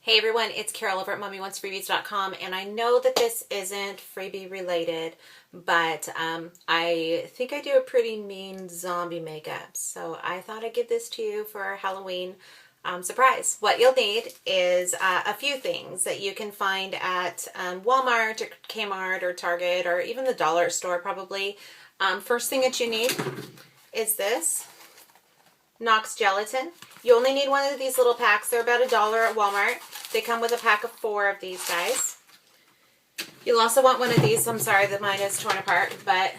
Hey everyone, it's Carol over at MommyWantsFreebies.com, and I know that this isn't freebie related, but I think I do a pretty mean zombie makeup, so I thought I'd give this to you for a Halloween surprise. What you'll need is a few things that you can find at Walmart or Kmart or Target or even the dollar store probably. First thing that you need is this Knox Gelatin. You only need one of these little packs. They're about $1 at Walmart. They come with a pack of 4 of these guys. You'll also want one of these. I'm sorry that mine is torn apart, but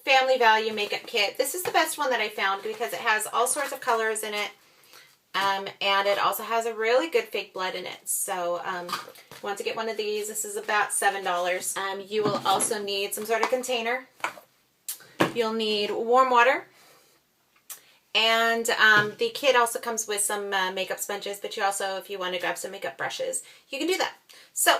Family Value Makeup Kit. This is the best one that I found because it has all sorts of colors in it, and it also has a really good fake blood in it. So you want to get one of these. This is about $7. You will also need some sort of container. You'll need warm water. And the kit also comes with some makeup sponges, but you also, if you want to grab some makeup brushes, you can do that. So,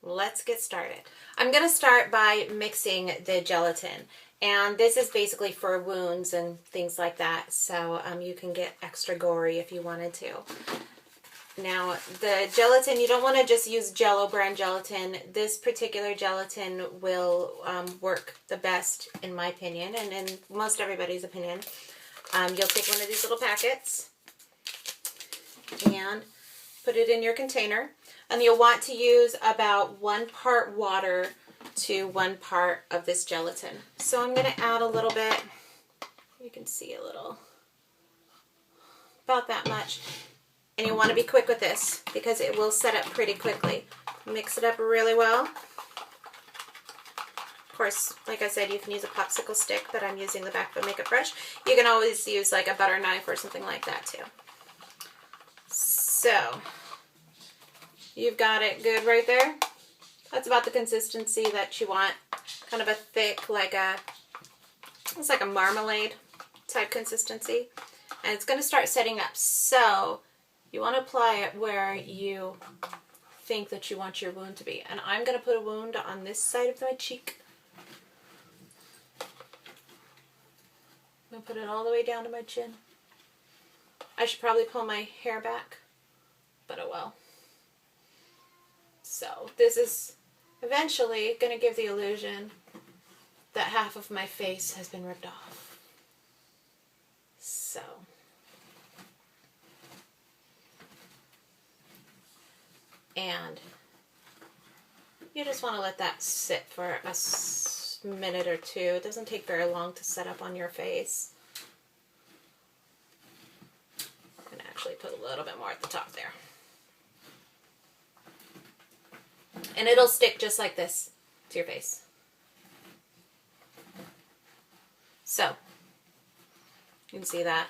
let's get started. I'm going to start by mixing the gelatin. And this is basically for wounds and things like that. So, you can get extra gory if you wanted to. Now, the gelatin, you don't want to just use Jell-O brand gelatin. This particular gelatin will work the best, in my opinion, and in most everybody's opinion. You'll take one of these little packets and put it in your container, and you'll want to use about 1 part water to 1 part of this gelatin. So I'm going to add a little bit. You can see a little, about that much. And you want to be quick with this because it will set up pretty quickly. Mix it up really well. Of course, like I said, you can use a popsicle stick, but I'm using the back of a makeup brush. You can always use like a butter knife or something like that too. So, you've got it good right there. That's about the consistency that you want. Kind of a thick, it's like a marmalade type consistency. And it's going to start setting up. So, you want to apply it where you think that you want your wound to be. And I'm going to put a wound on this side of my cheek. I'm going to put it all the way down to my chin. I should probably pull my hair back, but oh well. So this is eventually going to give the illusion that half of my face has been ripped off. So. And you just want to let that sit for a minute or two. It doesn't take very long to set up on your face. I'm going to actually put a little bit more at the top there. And it'll stick just like this to your face. So, you can see that.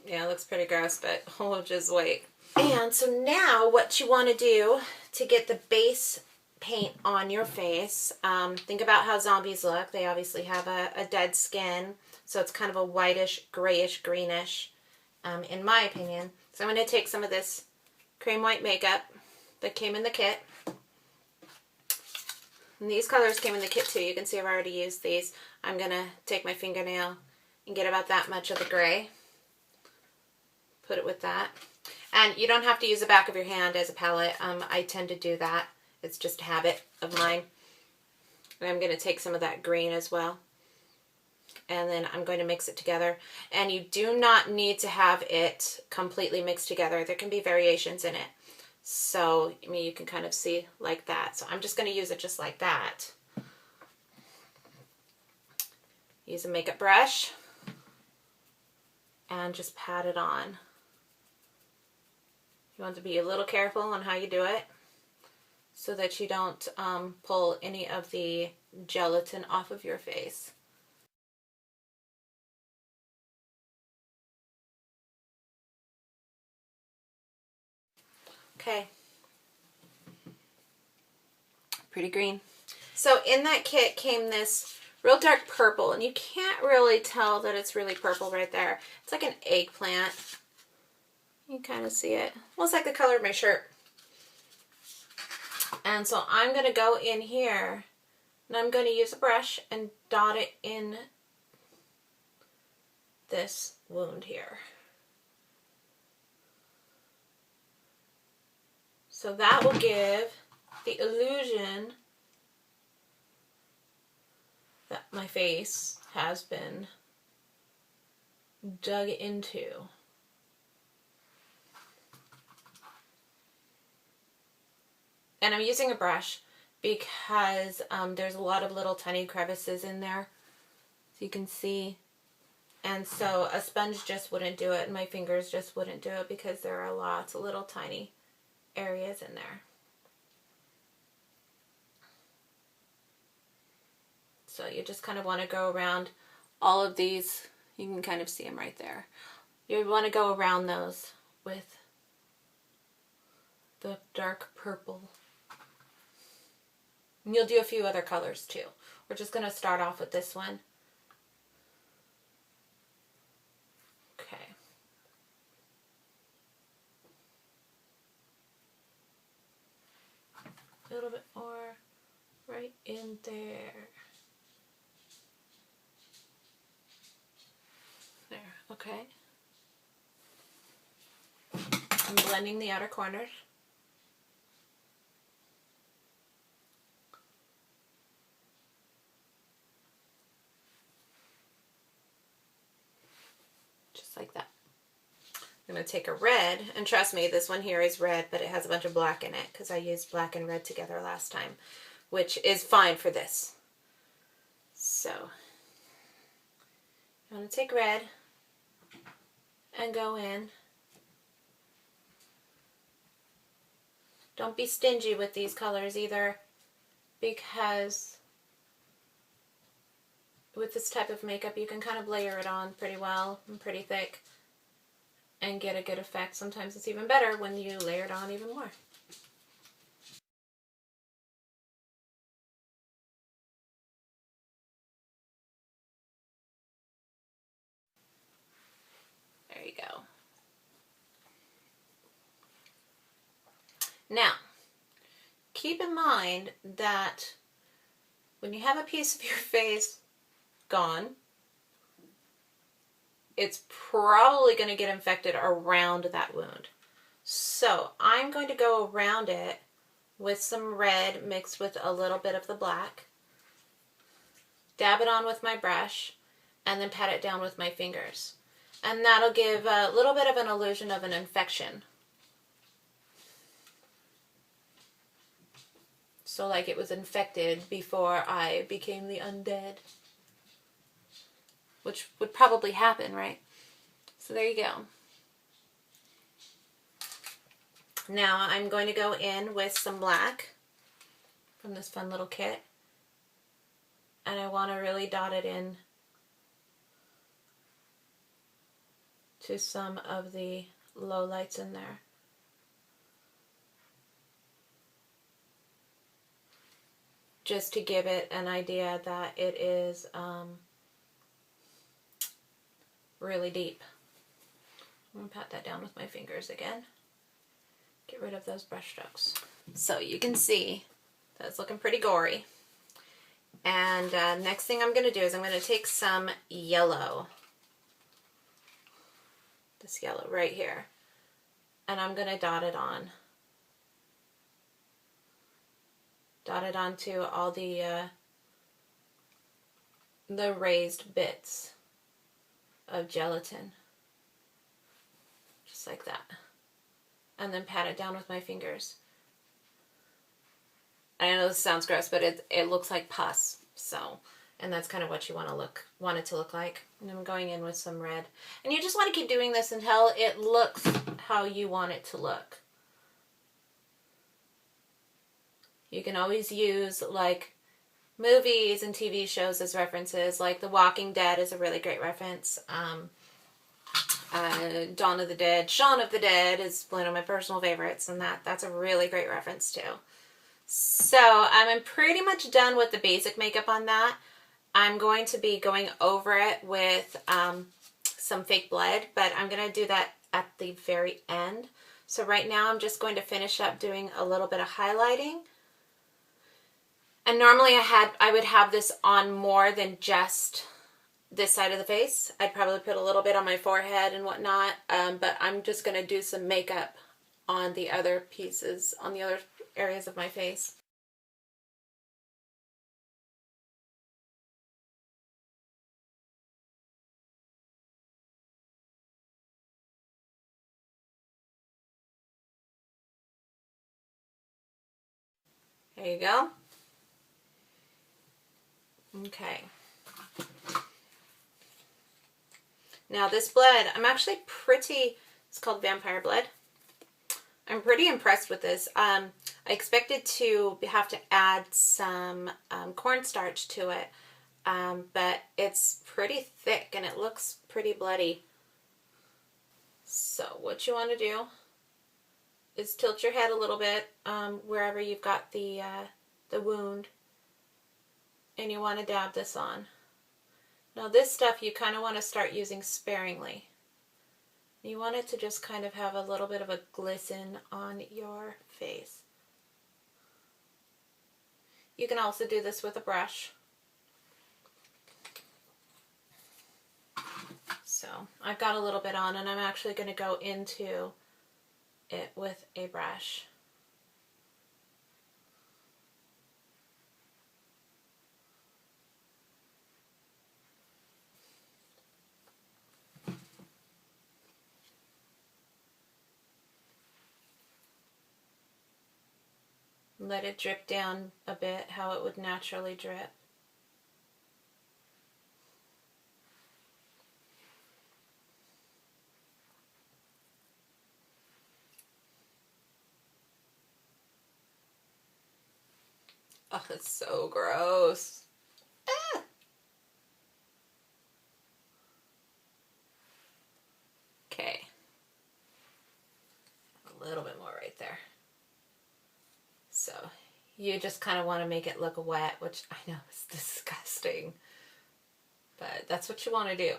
Yeah, it looks pretty gross, but we'll just wait. And so now what you want to do to get the base paint on your face, think about how zombies look. They obviously have a dead skin, so it's kind of a whitish, grayish, greenish, in my opinion. So I'm going to take some of this cream white makeup that came in the kit. And these colors came in the kit too. You can see I've already used these. I'm going to take my fingernail and get about that much of the gray. Put it with that. And you don't have to use the back of your hand as a palette. I tend to do that. It's just a habit of mine. And I'm going to take some of that green as well. And then I'm going to mix it together. And you do not need to have it completely mixed together. There can be variations in it. So, I mean, you can kind of see like that. So I'm just going to use it just like that. Use a makeup brush. And just pat it on. You want to be a little careful on how you do it so that you don't pull any of the gelatin off of your face. Okay. Pretty green. So in that kit came this real dark purple, and you can't really tell that it's really purple right there. It's like an eggplant. You can kind of see it. Well, it's like the color of my shirt. And so I'm going to go in here, and I'm going to use a brush and dot it in this wound here. So that will give the illusion that my face has been dug into. And I'm using a brush because there's a lot of little tiny crevices in there, so you can see. And so a sponge just wouldn't do it, and my fingers just wouldn't do it because there are lots of little tiny areas in there. So you just kind of want to go around all of these. You can kind of see them right there. You want to go around those with the dark purple. And you'll do a few other colors too. We're just going to start off with this one. Okay. A little bit more right in there. There, okay. I'm blending the outer corners. Just like that. I'm going to take a red, and trust me, this one here is red, but it has a bunch of black in it because I used black and red together last time, which is fine for this. So, I'm going to take red and go in. Don't be stingy with these colors either, because with this type of makeup you can kind of layer it on pretty well and pretty thick and get a good effect. Sometimes it's even better when you layer it on even more. There you go. Now, keep in mind that when you have a piece of your face gone, it's probably going to get infected around that wound. So I'm going to go around it with some red mixed with a little bit of the black, dab it on with my brush, and then pat it down with my fingers. And that'll give a little bit of an illusion of an infection. So like it was infected before I became the undead. Which would probably happen, right? So there you go. Now I'm going to go in with some black from this fun little kit. And I want to really dot it in to some of the lowlights in there. Just to give it an idea that it is really deep. I'm going to pat that down with my fingers again. Get rid of those brush strokes. So you can see that's looking pretty gory. And next thing I'm going to do is I'm going to take some yellow. This yellow right here. And I'm going to dot it on. Dot it onto all the raised bits of gelatin, just like that, and then pat it down with my fingers. I know this sounds gross, but it looks like pus, so, and that's kind of what you want it to look like. And I'm going in with some red, and you just want to keep doing this until it looks how you want it to look. You can always use like movies and TV shows as references, like The Walking Dead is a really great reference. Dawn of the Dead, Shaun of the Dead is one of my personal favorites, and that's a really great reference too. So I'm pretty much done with the basic makeup on that. I'm going to be going over it with some fake blood, but I'm going to do that at the very end. So right now I'm just going to finish up doing a little bit of highlighting. And normally I would have this on more than just this side of the face. I'd probably put a little bit on my forehead and whatnot, but I'm just going to do some makeup on the other pieces, on the other areas of my face. There you go. Okay. Now this blood, I'm actually pretty, it's called vampire blood. I'm pretty impressed with this. I expected to have to add some cornstarch to it, but it's pretty thick and it looks pretty bloody. So what you want to do is tilt your head a little bit wherever you've got the wound, and you want to dab this on. Now this stuff you kind of want to start using sparingly. You want it to just kind of have a little bit of a glisten on your face. You can also do this with a brush. So I've got a little bit on, and I'm actually going to go into it with a brush. Let it drip down a bit, how it would naturally drip. Oh, it's so gross. Ah! Okay. A little bit more right there. So you just kind of want to make it look wet, which I know is disgusting, but that's what you want to do.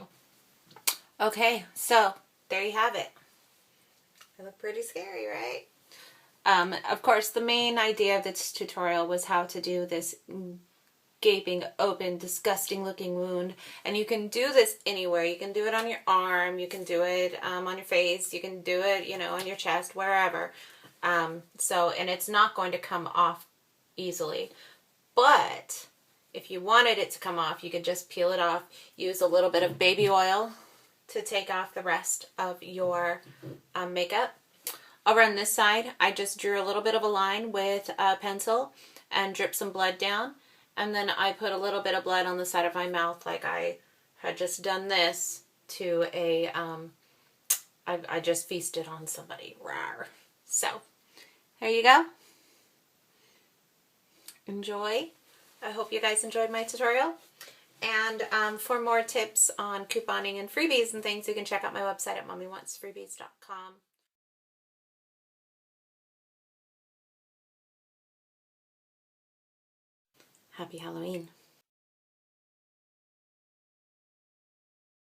Okay, so there you have it. They look pretty scary, right? Of course, the main idea of this tutorial was how to do this gaping, open, disgusting looking wound. And you can do this anywhere. You can do it on your arm, you can do it on your face, you can do it, you know, on your chest, wherever. And it's not going to come off easily. But if you wanted it to come off, you could just peel it off, use a little bit of baby oil to take off the rest of your makeup. Over on this side, I just drew a little bit of a line with a pencil and dripped some blood down. And then I put a little bit of blood on the side of my mouth, like I had just done this to a, I just feasted on somebody. Rawr. So, there you go. Enjoy. I hope you guys enjoyed my tutorial. And for more tips on couponing and freebies and things, you can check out my website at mommywantsfreebies.com. Happy Halloween.